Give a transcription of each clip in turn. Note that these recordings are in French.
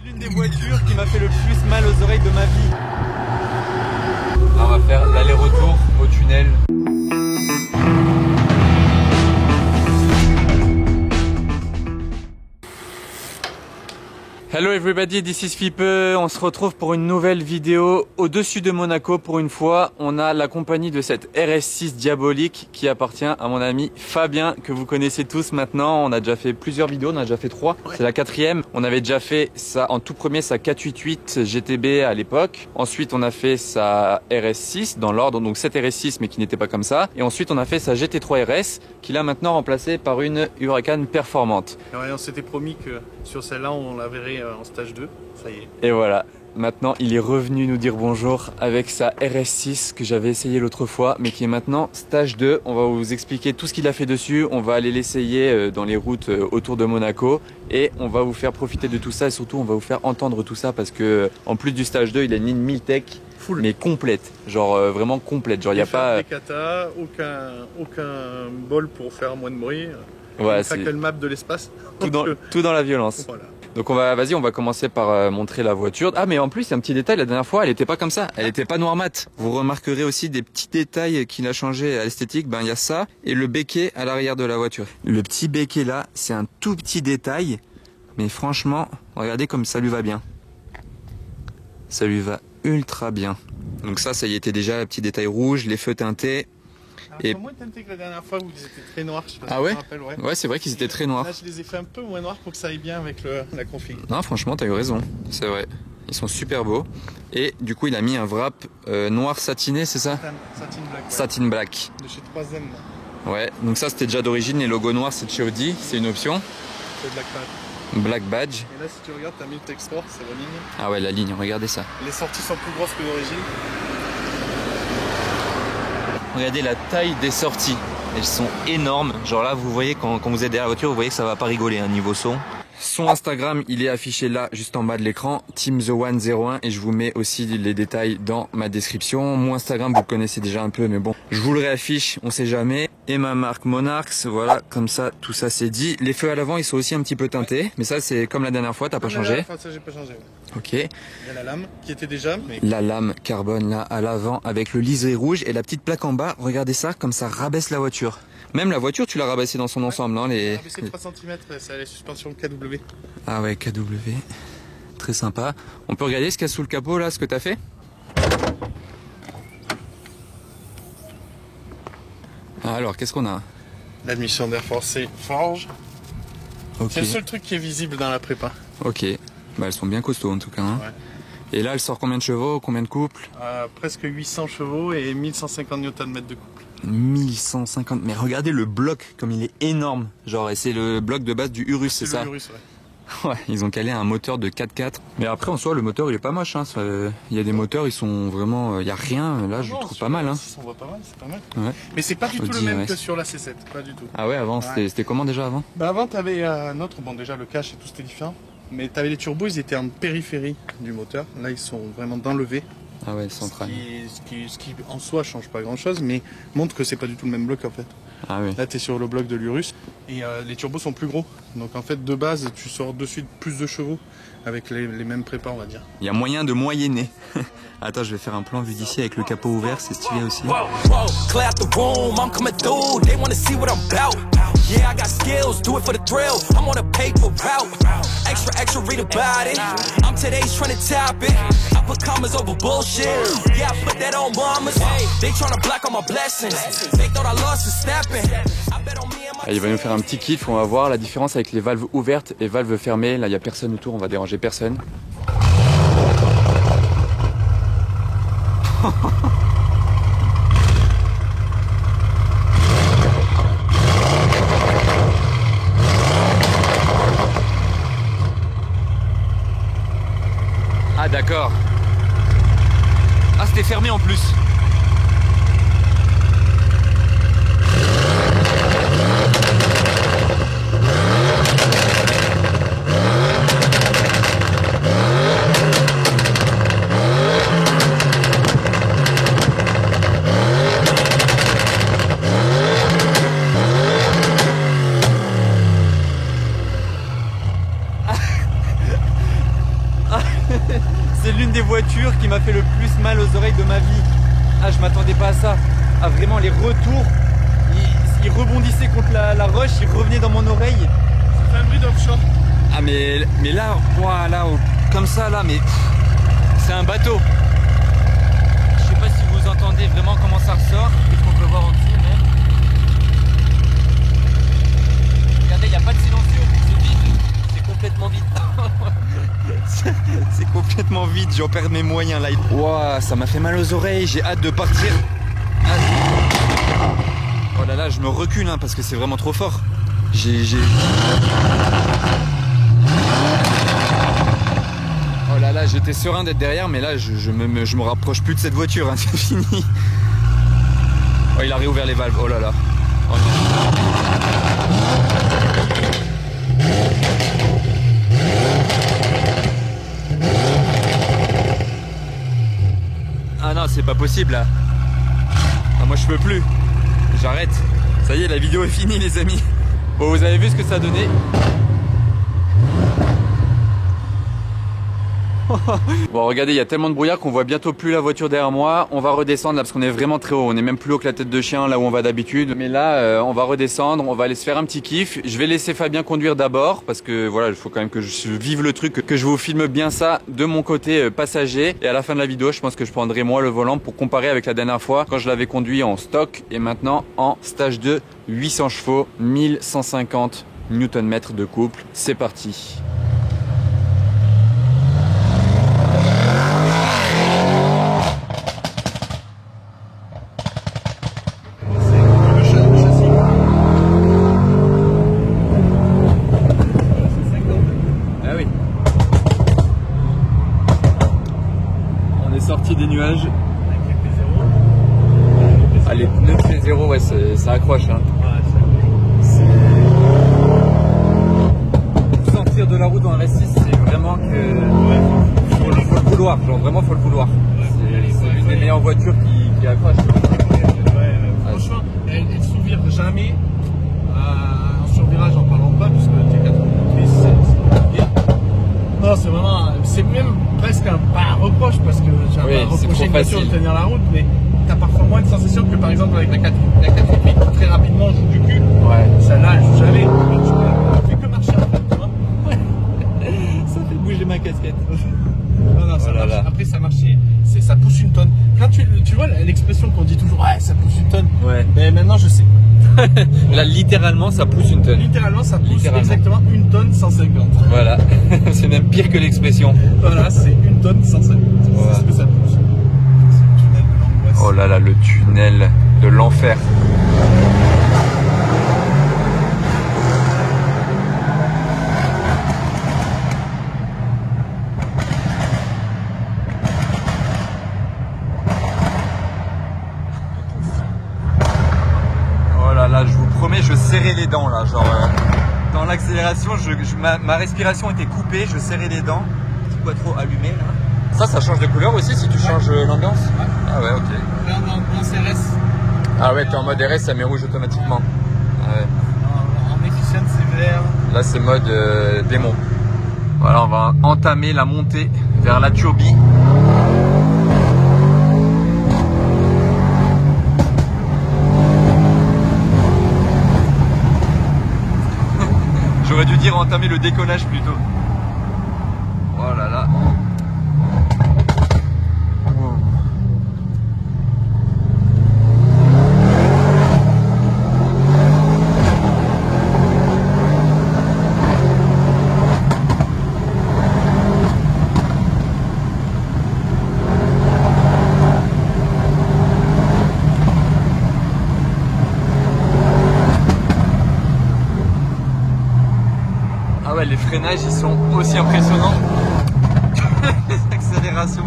C'est l'une des voitures qui m'a fait le plus mal aux oreilles de ma vie. Là, on va faire l'aller-retour au tunnel. Hello everybody, this is Fipe. On se retrouve pour une nouvelle vidéo au-dessus de Monaco. Pour une fois, on a la compagnie de cette RS6 diabolique qui appartient à mon ami Fabien, que vous connaissez tous maintenant. On a déjà fait plusieurs vidéos, on a déjà fait 3. Ouais. C'est la 4e. On avait déjà fait ça en tout premier, sa 488 GTB à l'époque. Ensuite, on a fait sa RS6 dans l'ordre, donc cette RS6 mais qui n'était pas comme ça. Et ensuite, on a fait sa GT3 RS qui l'a maintenant remplacée par une Huracan performante. Ouais, on s'était promis que sur celle-là, on la verrait en stage 2, ça y est. Et voilà, maintenant il est revenu nous dire bonjour avec sa RS6 que j'avais essayé l'autre fois mais qui est maintenant stage 2. On va vous expliquer tout ce qu'il a fait dessus, on va aller l'essayer dans les routes autour de Monaco et on va vous faire profiter de tout ça et surtout on va vous faire entendre tout ça parce que en plus du stage 2 il a une ligne Miltech full mais complète, genre vraiment complète, genre il n'y a pas... Des katas, aucun bol pour faire moins de bruit, ouais, c'est le map de l'espace. Tout dans la violence. Voilà. Donc on va commencer par montrer la voiture. Ah mais en plus il y a un petit détail, la dernière fois elle était pas comme ça, elle était pas noir mat. Vous remarquerez aussi des petits détails qu'il a changé à l'esthétique. Ben il y a ça et le béquet à l'arrière de la voiture. Le petit béquet là, c'est un tout petit détail, mais franchement, regardez comme ça lui va bien. Ça lui va ultra bien. Donc ça y était déjà, le petit détail rouge, les feux teintés. Et moins teintés que la dernière fois où ils étaient très noirs. Je sais pas si ah ouais, rappelle, ouais. Ouais, c'est vrai qu'ils étaient très noirs. Là, je les ai fait un peu moins noirs pour que ça aille bien avec la config. Non, franchement, t'as eu raison. C'est vrai. Ils sont super beaux. Et du coup, il a mis un wrap noir satiné, c'est ça? Satin black. Ouais. Satin black. De chez 3M. Ouais. Donc ça, c'était déjà d'origine. Les logos noirs, c'est de chez Audi. C'est une option. C'est Black Badge. Black Badge. Et là, si tu regardes, t'as mis le Textor, c'est la ligne. Ah ouais, la ligne. Regardez ça. Les sorties sont plus grosses que d'origine. Regardez la taille des sorties, elles sont énormes. Genre là, vous voyez quand vous êtes derrière la voiture, vous voyez que ça va pas rigoler hein, niveau son. Son Instagram, il est affiché là, juste en bas de l'écran, TeamTheOne01, et je vous mets aussi les détails dans ma description. Mon Instagram, vous le connaissez déjà un peu, mais bon, je vous le réaffiche, on sait jamais. Et ma marque Monarchs, voilà, comme ça, tout ça c'est dit. Les feux à l'avant, ils sont aussi un petit peu teintés, mais ça c'est comme la dernière fois, t'as pas changé. Enfin, ça j'ai pas changé. Ouais. Ok. Il y a la lame qui était déjà. Mais... La lame carbone là à l'avant avec le liseré rouge et la petite plaque en bas. Regardez ça, comme ça rabaisse la voiture. Même la voiture, tu l'as rabaissée dans son ensemble, non? Les... rabaissé 3 cm, c'est la suspension KW. Ah ouais, KW. Très sympa. On peut regarder ce qu'il y a sous le capot là, ce que t'as fait? Alors, qu'est-ce qu'on a? L'admission d'air forcé Forge. Okay. C'est le seul truc qui est visible dans la prépa. Ok. Bah, elles sont bien costauds en tout cas. Hein. Ouais. Et là, elle sort combien de chevaux, combien de couples? Presque 800 chevaux et 1150 Nm de couple. 1150. Mais regardez le bloc, comme il est énorme. Genre, et c'est le bloc de base du Urus, c'est ça? Urus, ouais. Ouais, ils ont calé un moteur de 4x4. Mais après, en soi, le moteur, il est pas moche. Hein. Il y a des moteurs, ils sont vraiment... Il n'y a rien. Là, je le trouve pas mal. Hein. On voit pas mal, c'est pas mal. Ouais. Mais c'est pas du tout le même que sur la C7. Pas du tout. Ah ouais, avant, c'était comment déjà avant? Bah avant, t'avais un autre... Bon, déjà, le cache et tout, c'était différent. Mais t'avais les turbos, ils étaient en périphérie du moteur. Là, ils sont vraiment dans le V. Ah ouais, central. Ce qui en soi change pas grand chose, mais montre que c'est pas du tout le même bloc en fait. Ah oui. Là, tu es sur le bloc de l'Urus et les turbos sont plus gros. Donc en fait, de base, tu sors de suite plus de chevaux avec les mêmes prépas, on va dire. Il y a moyen de moyenner. Attends, je vais faire un plan vu d'ici avec le capot ouvert, c'est stylé aussi. Yeah, I got skills, do it for the thrill. I'm on a paper route. Extra, read about it. I'm today's trending topic. I put commas over bullshit. Yeah, I put that on mamas. They tryna block all my blessings. They thought I lost for snapping. Il va nous faire un petit kiff, on va voir la différence avec les valves ouvertes et valves fermées. Là, il n'y a personne autour, on va déranger personne. Ah d'accord. Ah c'était fermé en plus. C'est l'une des voitures qui m'a fait le plus mal aux oreilles de ma vie. Ah, je m'attendais pas à ça. Ah, vraiment, les retours, ils rebondissaient contre la roche, ils revenaient dans mon oreille. Ça fait un bruit d'offshore. Ah, mais là, voilà, comme ça, là, mais c'est un bateau. Je sais pas si vous entendez vraiment comment ça ressort. Qu'est-ce qu'on peut voir en dessous même. Regardez, il n'y a pas de silencieux, c'est vide. C'est complètement vide. C'est complètement vide, j'en perds mes moyens là. Ouah, ça m'a fait mal aux oreilles, j'ai hâte de partir. Oh là là, je me recule hein, parce que c'est vraiment trop fort. Oh là là, j'étais serein d'être derrière, mais là je me rapproche plus de cette voiture, hein, c'est fini. Oh, il a réouvert les valves, oh là là. Oh non. Ah non, c'est pas possible là. Ah, moi je peux plus. J'arrête. Ça y est, la vidéo est finie les amis. Bon, vous avez vu ce que ça a donné. Bon, regardez, il y a tellement de brouillard qu'on voit bientôt plus la voiture derrière moi. On va redescendre là parce qu'on est vraiment très haut. On est même plus haut que la tête de chien là où on va d'habitude. Mais là, on va redescendre. On va aller se faire un petit kiff. Je vais laisser Fabien conduire d'abord parce que voilà, il faut quand même que je vive le truc, que je vous filme bien ça de mon côté passager. Et à la fin de la vidéo, je pense que je prendrai moi le volant pour comparer avec la dernière fois quand je l'avais conduit en stock et maintenant en stage 2, 800 chevaux, 1150 Nm de couple. C'est parti. Sorti des nuages. Ah, les pneus P0, ouais, ça accroche. Hein. Sortir de la route dans un RS6, c'est vraiment que faut le vouloir. Genre vraiment, faut le vouloir. C'est l'une des meilleures voitures qui accroche. Franchement, elle ne s'ouvre jamais en survirage en parlant pas, puisque le T4 motrice, c'est bien. Non, c'est vraiment, c'est même presque pas un reproche parce que j'ai pas reproché une voiture de tenir la route, mais t'as parfois moins de sensations que par exemple avec la 488, très rapidement on joue du cul. Ouais. Celle-là, elle joue jamais. Tu fais que marcher en fait, tu vois. Ça fait bouger ma casquette. Non, ça marche. Après, ça marche, ça pousse une tonne. Quand tu vois l'expression qu'on dit toujours, ouais, ça pousse une tonne. Ouais. Ben maintenant, je sais. Là, littéralement, ça pousse une tonne. Littéralement, ça pousse exactement une tonne 150. Voilà. C'est même pire que l'expression. Voilà, c'est une tonne 150. C'est ce que ça pousse. C'est le tunnel de l'angoisse. Oh là là, le tunnel de l'enfer. Là, je vous promets, je serrais les dents là, genre dans l'accélération, ma respiration était coupée, je serrais les dents. Petit quattro allumé là. Ça change de couleur aussi si tu changes l'ambiance. Ouais. Ah ouais, ok. Là, en CRS. Ah ouais, t'es en mode RS, ça met rouge automatiquement. Ah ouais. En efficient, c'est vert. Là, c'est mode démon. Voilà, on va entamer la montée vers la turbie. J'aurais dû dire entamer le décollage plutôt. Oh là là. Wow. Ah ouais, les freinages ils sont aussi impressionnants. Les accélérations.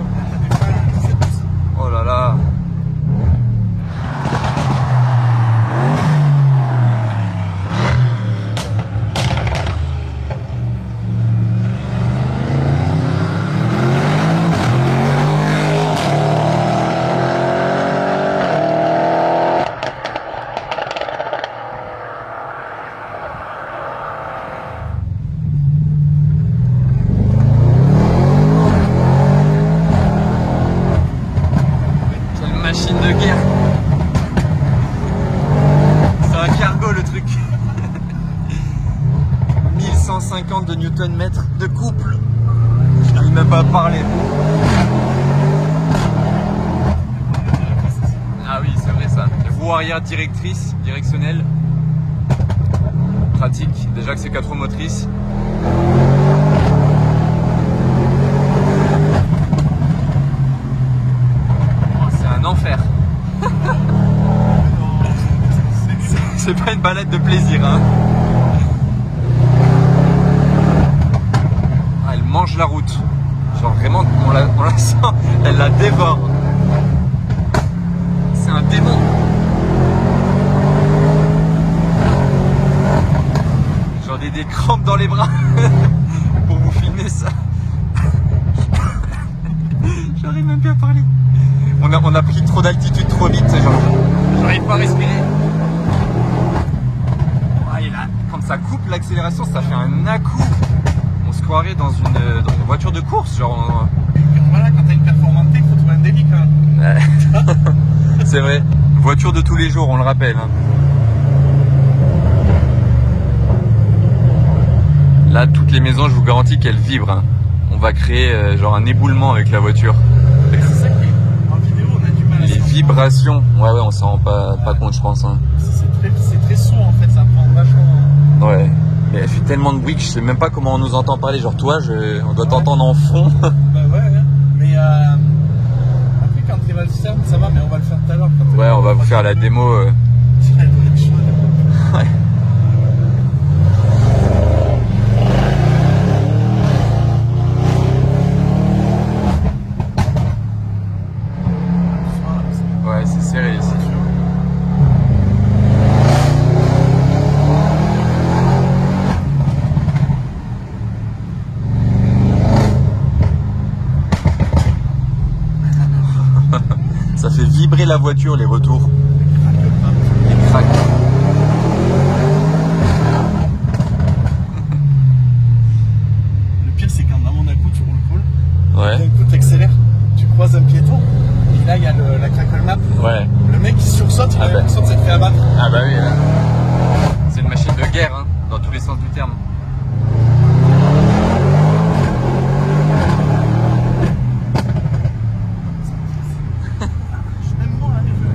Oh là là. Nm de couple. Je n'arrive même pas à parler. Ah oui, c'est vrai ça. Roue arrière directionnelle. Pratique. Déjà que c'est 4 roues motrices. Oh, c'est un enfer. C'est pas une balade de plaisir, hein. Ah, elle mange la route. Genre vraiment, on la sent, elle la dévore. C'est un démon. J'en ai des crampes dans les bras pour vous filmer ça. J'arrive même plus à parler. On a pris trop d'altitude trop vite, genre j'arrive pas à respirer. Quand ça coupe l'accélération, ça fait un à-coup. On se croirait dans une voiture de course, genre. Voilà, quand t'as une performante, il faut trouver un délit quand même. Ouais. C'est vrai. Voiture de tous les jours, on le rappelle. Hein. Là, toutes les maisons, je vous garantis qu'elles vibrent. Hein. On va créer genre un éboulement avec la voiture. C'est ça qui est. En vidéo, on a du mal à les vibrations. Ouais, on s'en rend pas compte, je pense. Hein. C'est très sourd en fait, ça prend vachement. Ouais, mais elle fait tellement de bruit que je sais même pas comment on nous entend parler. Genre toi, on doit t'entendre en fond. Bah ouais, mais après quand t'es mal ça va, mais on va le faire tout à l'heure. Ouais, on va vous faire la démo. Ouais. Ouais, c'est serré ici. Ça fait vibrer la voiture, les retours. Les craques. Le pire, c'est quand dans Monaco, tu roules cool. Ouais. D'un coup, t'accélères, tu croises un piéton. Et là, il y a la crackle map. Ouais. Le mec qui sursaute, il a l'impression que ça te fait abattre. Ah bah oui, là. C'est une machine de guerre, hein, dans tous les sens du terme.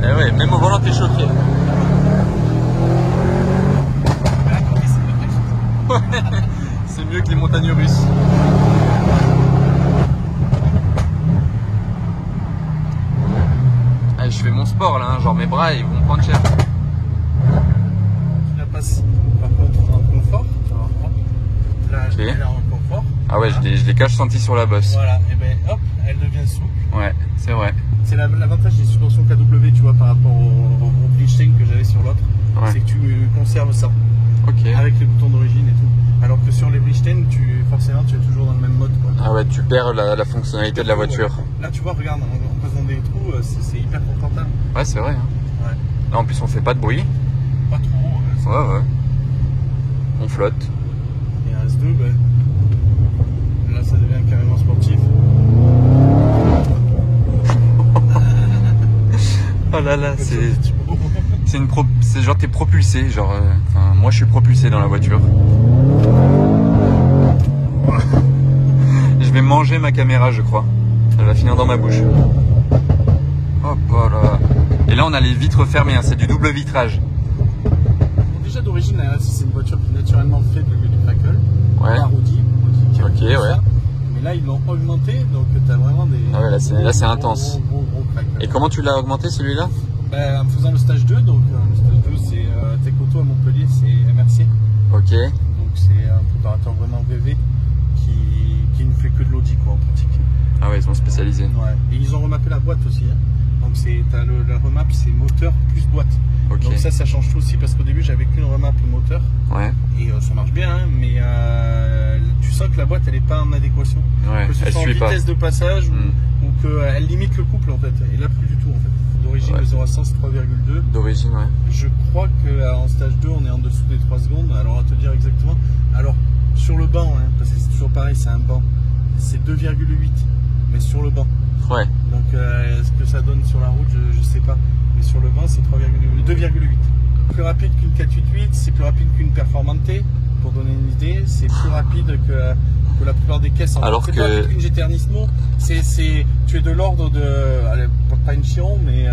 Eh ouais, même au volant t'es choqué. C'est mieux que les montagnes russes. Allez, je fais mon sport là, hein, genre mes bras ils vont prendre cher. Tu la passes par contre en confort. Là, Okay. elle est en confort. Ah ouais, je l'ai cache senti sur la bosse. Voilà, et ben hop, elle devient souple. Ouais, c'est vrai. C'est l'avantage des suspensions KW, tu vois, par rapport au Bridgestone que j'avais sur l'autre. Ouais. C'est que tu conserves ça. Ok. Avec les boutons d'origine et tout. Alors que sur les Bridgestone, forcément, tu es toujours dans le même mode, quoi. Ah ouais, tu perds la fonctionnalité de la voiture. Ouais. Là, tu vois, regarde, en faisant des trous, c'est hyper confortable. Ouais, c'est vrai. Hein. Ouais. Là, en plus, on fait pas de bruit. Pas trop. Ouais. On flotte. Et un S2, ben, là, ça devient carrément sportif. Oh là là, c'est genre t'es propulsé, genre moi je suis propulsé dans la voiture. Je vais manger ma caméra, je crois. Elle va finir dans ma bouche. Hop là. Et là on a les vitres fermées, hein, c'est du double vitrage. Déjà d'origine, la RS6 c'est une voiture qui naturellement fait du crackle. Ouais. Par Audi qui Ok, ouais. ça. Mais là ils l'ont augmenté, donc tu as vraiment des. Ah ouais, là c'est intense. Gros crackle. Et comment tu l'as augmenté celui-là? Ben, en faisant le stage 2, donc le stage 2 c'est Tecoto à Montpellier, c'est MRC. Ok. Donc c'est un préparateur vraiment VV qui ne fait que de l'Audi quoi en pratique. Ah ouais, ils sont spécialisés. Ouais. Et ils ont remappé la boîte aussi. Hein. Donc t'as la remap c'est moteur plus boîte. Ok. Donc ça change tout aussi parce qu'au début j'avais qu'une remap moteur. Ouais. Et ça marche bien, hein, mais tu sens que la boîte elle est pas en adéquation. Ouais, que ce elle soit en suit vitesse de passage ou qu'elle limite le couple en fait. Et là plus du tout en fait. D'origine Ouais. le 0 à 100 c'est 3,2. D'origine, ouais. Je crois qu'en stage 2 on est en dessous des 3 secondes. Alors à te dire exactement. Alors sur le banc, hein, parce que c'est toujours pareil, c'est un banc. C'est 2,8 mais sur le banc. Ouais. Donc ce que ça donne sur la route, je sais pas. Mais sur le banc c'est 2,8. Plus rapide qu'une 488, c'est plus rapide qu'une Performante. pour donner une idée, c'est plus rapide que la plupart des caisses. Alors c'est que... pas avec une GTR Nismo, tu es de l'ordre de... Allez, pas une Chiron, mais...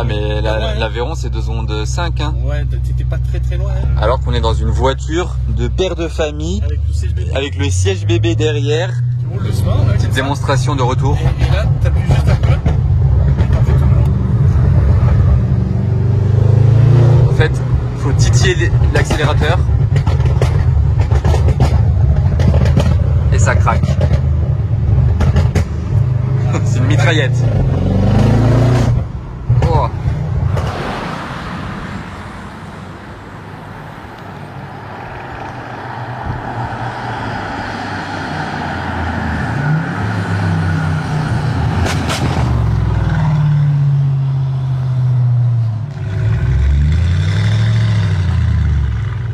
mais l'Aveyron c'est 2 ondes 5. Hein. Ouais, t'étais pas très loin. Hein. Alors qu'on est dans une voiture de père de famille, avec le siège bébé derrière. Qui roule doucement. Ouais, petite démonstration de retour. Et là, t'appuies juste un peu. En fait, il faut titiller l'accélérateur. Et ça craque. C'est une mitraillette. Oh.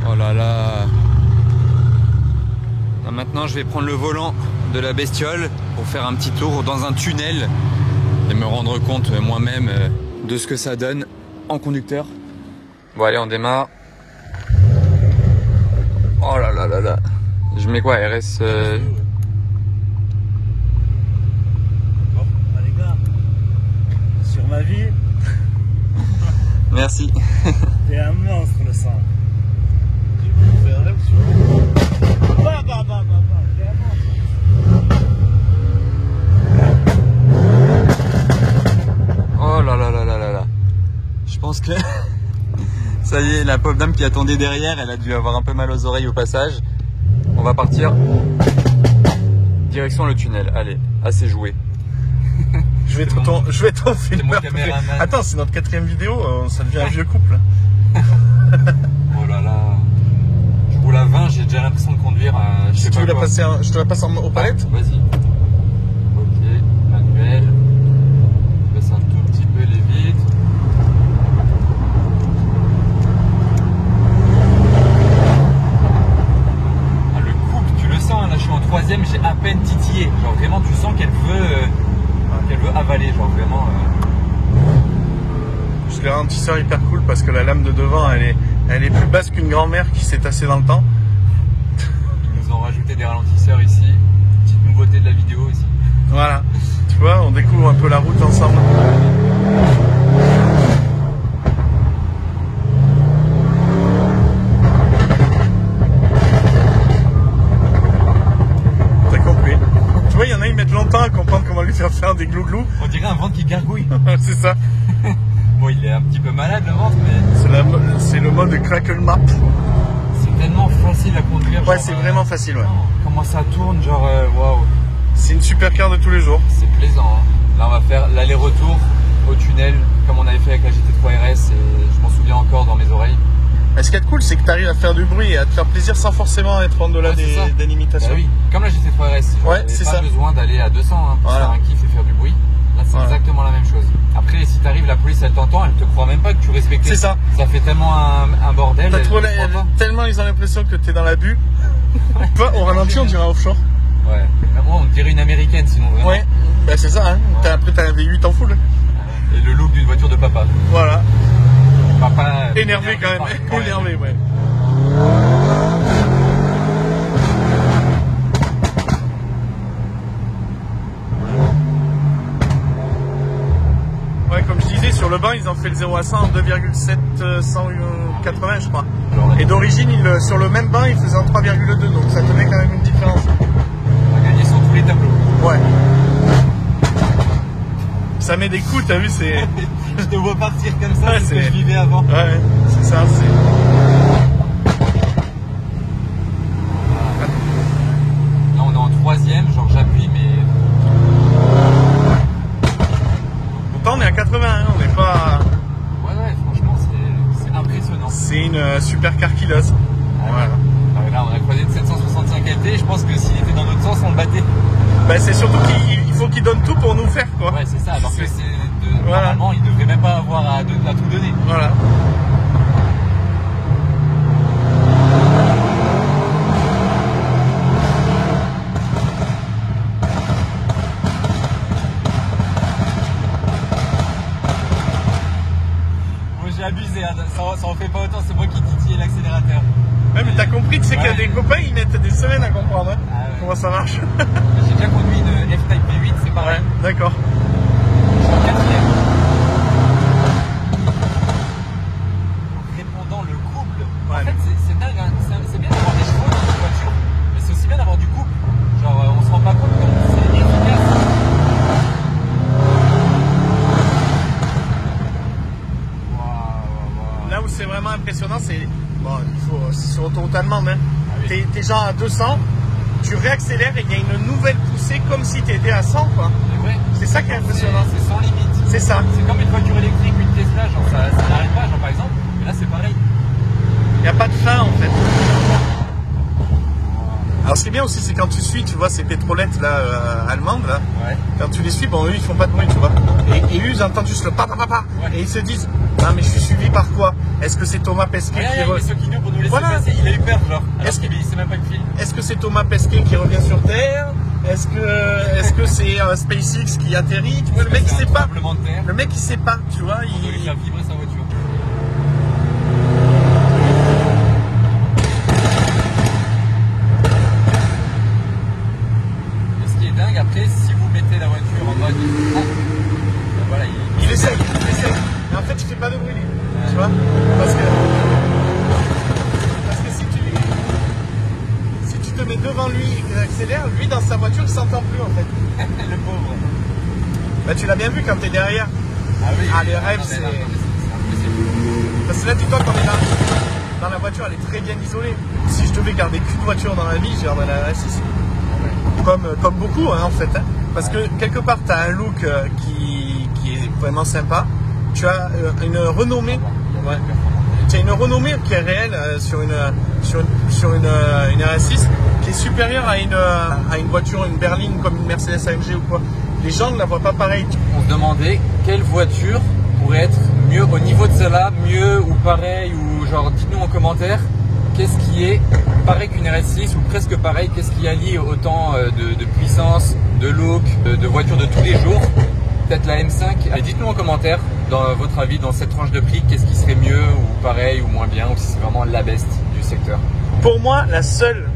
Oh là là. Maintenant je vais prendre le volant de la bestiole pour faire un petit tour dans un tunnel et me rendre compte moi-même de ce que ça donne en conducteur. Bon allez, on démarre. Oh là là là là. Je mets quoi, RS Bon, les gars, sur ma vie, Merci. t'es un monstre le sang. Oh là là là là là là. Je pense que ça y est, la pauvre dame qui attendait derrière, elle a dû avoir un peu mal aux oreilles au passage. On va partir direction le tunnel. Allez, assez joué. Je vais être ton filmeur. Attends, c'est notre 4e vidéo, ça devient un vieux couple. Oh là là. Je roule à 20, j'ai déjà l'impression de conduire à... Je te la passe aux palettes. Vas-y. Ok, manuel. Je baisse un tout petit peu les vitres. Ah, le couple, tu le sens, là je suis en 3e, j'ai à peine titillé. Genre vraiment, tu sens qu'elle veut avaler, genre vraiment... J'ai le ralentisseur hyper cool parce que la lame de devant elle est plus basse qu'une grand-mère qui s'est tassée dans le temps. Ils nous ont rajouté des ralentisseurs ici. Petite nouveauté de la vidéo aussi. Voilà, tu vois, on découvre un peu la route ensemble. T'as compris. Tu vois, il y en a, ils mettent longtemps à comprendre comment lui faire des glouglous. On dirait un ventre qui gargouille. C'est ça. Bon, il est un petit peu malade le ventre, mais... C'est le mode crackle map. C'est tellement facile à conduire. Ouais, c'est vraiment facile, ouais. Comment ça tourne, genre, waouh. C'est une super car de tous les jours. C'est plaisant, hein. Là, on va faire l'aller-retour au tunnel, comme on avait fait avec la GT3 RS, et je m'en souviens encore dans mes oreilles. Mais ce qui est cool, c'est que tu arrives à faire du bruit et à te faire plaisir sans forcément être en delà des limitations. Bah oui, comme la GT3 RS, ouais, c'est pas ça. Besoin d'aller à 200 hein, pour faire un kiff et faire du bruit. Là, c'est exactement la même chose. Après, si t'arrives, la police, elle t'entend, elle te croit même pas que tu respectes. C'est ça. Ça fait tellement un bordel. Tellement ils ont l'impression que t'es dans l'abus. Au ralenti, on dirait un offshore. Ouais. Mais bon, on dirait une américaine sinon vraiment. Ouais, bah c'est ça, hein. Ouais. Après, t'as un V8 en full. Et le look d'une voiture de papa. Voilà. Papa. Énervé quand même. Énervé, ouais. Ouais, comme je disais, sur le banc, ils ont fait le 0 à 100 en 2,7 180, je crois. Et d'origine, sur le même banc, ils faisaient en 3,2, donc ça tenait quand même une différence. On a gagné sur tous les tableaux. Ouais. Ça met des coups, t'as vu, c'est... Je te vois partir comme ça, ouais, c'est ce que je vivais avant. Ouais, c'est ça, c'est... Là, on est en 3e, genre j'appuie, mais... Pourtant, on est à 81, on n'est pas... Ouais, franchement, c'est impressionnant. C'est une super car kilos. Voilà. Là, on a croisé de 765 LT, je pense que s'il était dans notre sens, on le battait. Bah, c'est surtout qu'il faut qu'il donne tout pour nous faire, quoi. Ouais, c'est ça, alors que normalement, il devrait même pas avoir à tout donner. Voilà. Moi, j'ai abusé, hein. Ça en fait pas autant, c'est moi qui titillais l'accélérateur. Ouais, mais t'as compris, tu sais qu'il y a des copains, ils mettent des semaines à comprendre, hein, comment ça marche. J'ai déjà conduit une F-Type V8, c'est pareil. Ouais, d'accord. Je suis en 4e. Répondant le couple. Ouais. En fait, c'est dingue, hein. C'est bien d'avoir des chevaux dans une voiture, mais c'est aussi bien d'avoir du couple. Genre, on se rend pas compte comme c'est efficace. Là où c'est vraiment impressionnant, c'est bon, il faut sur autoroute allemande. Hein. Ah oui. T'es genre à 200, tu réaccélères et il y a une nouvelle poussée comme si tu étais à 100 quoi. Ouais. C'est ça qui est impressionnant. C'est sans limite. C'est ça. C'est comme une voiture électrique, une Tesla, genre ça n'arrête pas, genre par exemple. Mais là c'est pareil. Il n'y a pas de fin en fait. Alors ce qui est bien aussi, c'est quand tu suis, tu vois, ces pétrolettes là allemandes là. Ouais. Quand tu les suis, bon eux ils font pas de bruit, tu vois. Et eux ils entendent juste le pa. Ouais. Et ils se disent, ah mais je suis suivi par quoi? Est-ce que c'est Thomas Pesquet qui revient ce qui nous pour nous laisser passer, il a eu peur genre. Est-ce qu'il sait même pas le fil? Est-ce que c'est Thomas Pesquet qui revient sur Terre? Est-ce que c'est SpaceX qui atterrit? Tu vois, le mec il sait pas. Le mec il sait pas, tu vois. Il doit lui faire vibrer sa voiture. Et ce qui est dingue après, si vous mettez la voiture en mode ben voilà, il essaye. Mais en fait il fait pas de bruit, tu vois, parce que si tu te mets devant lui et qu'il accélère, lui dans sa voiture il s'entend plus en fait. Le pauvre. Bah tu l'as bien vu quand t'es derrière. Ah oui. Ah les rêves c'est. Parce que là dis-toi qu'on est dans la voiture, elle est très bien isolée. Si je devais garder qu'une voiture dans la vie, je garderais la RS6. Comme beaucoup hein, en fait. Hein. Parce que quelque part tu as un look qui est vraiment sympa. Tu as une renommée. Ouais. Tu as une renommée qui est réelle sur une RS6 qui est supérieure à une voiture, une berline comme une Mercedes AMG ou quoi. Les gens ne la voient pas pareil. On se demandait quelle voiture pourrait être mieux au niveau de celle-là, mieux ou pareil, ou genre dites-nous en commentaire qu'est-ce qui est pareil qu'une RS6 ou presque pareil, qu'est-ce qui allie autant de puissance, de look, de voiture de tous les jours. Peut-être la M5. Et dites-nous en commentaire, dans votre avis, dans cette tranche de prix, qu'est-ce qui serait mieux ou pareil ou moins bien, ou si c'est vraiment la best du secteur. Pour moi, la seule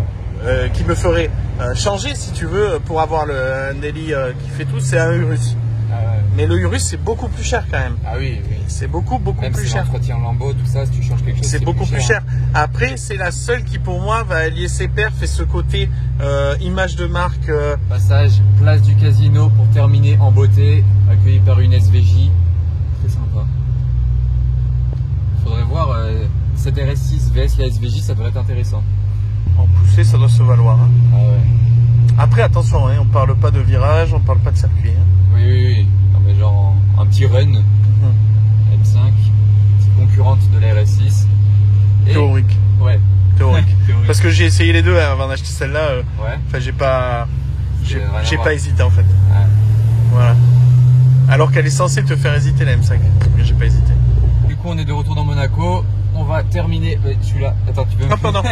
qui me ferait changer, si tu veux, pour avoir le Nelly qui fait tout, c'est un Urus. Ah ouais. Mais le Urus, c'est beaucoup plus cher quand même. Ah oui, oui. C'est beaucoup même plus cher. L'entretien Lambeau, tout ça, si tu changes quelque chose, c'est beaucoup plus cher. Après, c'est la seule qui, pour moi, va allier ses perfs et ce côté image de marque. Passage, place du casino pour terminer en beauté, accueilli par une SVJ. Très sympa. Faudrait voir cette RS6 VS la SVJ, ça devrait être intéressant. En poussée, ça doit se valoir. Hein. Ah ouais. Après, attention, hein, on parle pas de virage, on parle pas de circuit. Hein. Oui. Non, mais genre un petit run. M5, petite concurrente de la RS6. Et... Théorique. Ouais. Théorique. Parce que j'ai essayé les deux hein, avant d'acheter celle-là. Ouais. Enfin, j'ai pas hésité en fait. Ouais. Voilà. Alors qu'elle est censée te faire hésiter la M5, mais j'ai pas hésité. Du coup, on est de retour dans Monaco. On va terminer. Celui-là. Attends, tu peux. Ah, pardon.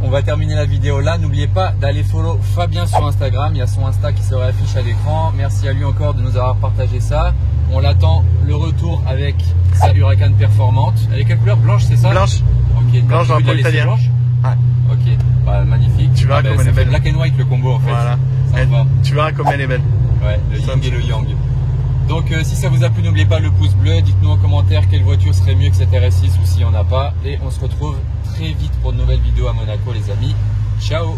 On va terminer la vidéo là. N'oubliez pas d'aller follow Fabien sur Instagram. Il y a son Insta qui se réaffiche à l'écran. Merci à lui encore de nous avoir partagé ça. On l'attend le retour avec sa Huracan performante. Elle est quelle couleur? Blanche, c'est ça? Blanche. Ok. Blanche dans le italien. Blanche. Ouais. Ok. Bah, magnifique. Tu verras comme elle est belle. Black and white le combo en fait. Voilà. Tu verras comme elle est belle. Ouais. Le yin et le yang. Donc si ça vous a plu, n'oubliez pas le pouce bleu, dites-nous en commentaire quelle voiture serait mieux que cette RS6 ou s'il n'y en a pas. Et on se retrouve très vite pour de nouvelles vidéos à Monaco les amis. Ciao.